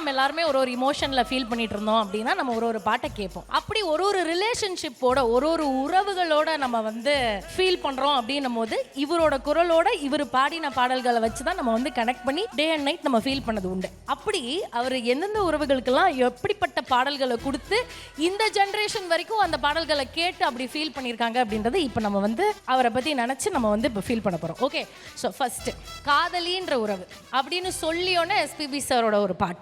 நம்ம எல்லாருமே ஒரு இமோஷன்ல ஃபீல் பண்ணிட்டு இருந்தோம் அப்படின்னா நம்ம ஒரு பாட்டை கேட்போம். அப்படி ஒரு ரிலேஷன்ஷிப்போட ஒரு உறவுகளோட நம்ம வந்து ஃபீல் பண்றோம் அப்படின்னும் போது இவரோட குரலோட இவர் பாடின பாடல்களை வச்சுதான் நம்ம வந்து கனெக்ட் பண்ணி டே அண்ட் நைட் நம்ம ஃபீல் பண்ணது உண்டு. அப்படி அவர் எந்தெந்த உறவுகளுக்கெல்லாம் எப்படிப்பட்ட பாடல்களை கொடுத்து இந்த ஜெனரேஷன் வரைக்கும் அந்த பாடல்களை கேட்டு அப்படி ஃபீல் பண்ணியிருக்காங்க அப்படின்றது இப்போ நம்ம வந்து அவரை பத்தி நினைச்சு நம்ம வந்து இப்போ ஃபீல் பண்ண போறோம். ஓகே, ஸோ ஃபர்ஸ்ட் காதலின்ற உறவு அப்படின்னு சொல்லியோன்னு எஸ்பிபி சாரோட ஒரு பாட்டு.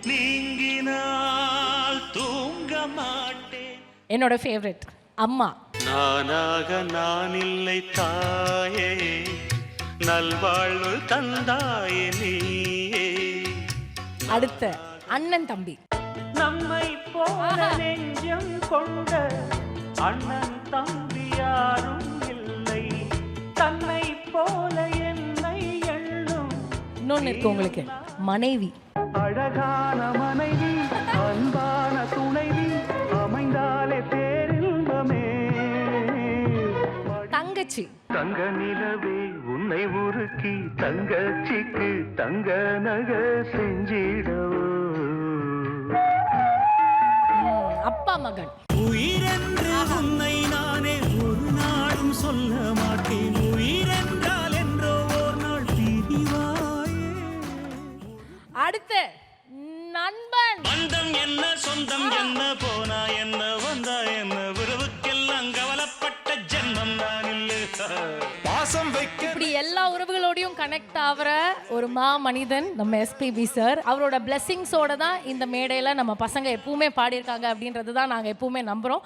நீங்கினால் தூங்க மாட்டேன். என்னோட ஃபேவரட் அம்மா. நானாக நான் இல்லை தாயே, நல்வாழ்வு தந்தாயே நீயே. அடுத்த அண்ணன் தம்பி. நம்மை போல நெஞ்சம் கொண்ட அண்ணன் தம்பி யாரும் இல்லை, தன்னை போல என்னை எண்ணும். இன்னொன்னு இருக்கு உங்களுக்கு, மனைவி. அழகான மனைவி, அன்பான துணைவி, அமைந்தாலே பேரின்பமே. தங்கச்சி. தங்க நிலவே உன்னை உருக்கி தங்கச்சிக்கு தங்க நகை செஞ்சிடவோ. அப்பா மகன். உயிரென்று உன்னை நானே ஒரு நாளும் சொல்ல மாட்டேன், உயிரென்றால் என்றோ ஒரு நாள் பிரிவாயே. அடுத்து நண்பன். பந்தம் என்ன சொந்தம் என்ன, போனா என்ன வந்தா என்ன, உறவுக்கெல்லாம் கவலைப்பட்ட ஜென்மம் நான் இல்லை. பாசம் வைக்க இப்படி எல்லா உறவுகளோடையும் கனெக்ட் ஆகிற ஒரு மனிதன் நம்ம எஸ்பிபி சார். அவரோட பிளெஸிங்ஸோட தான் இந்த மேடையில் நம்ம பசங்க எப்பவுமே பாடியிருக்காங்க அப்படின்றது தான் நாங்கள் எப்பவுமே நம்புகிறோம்.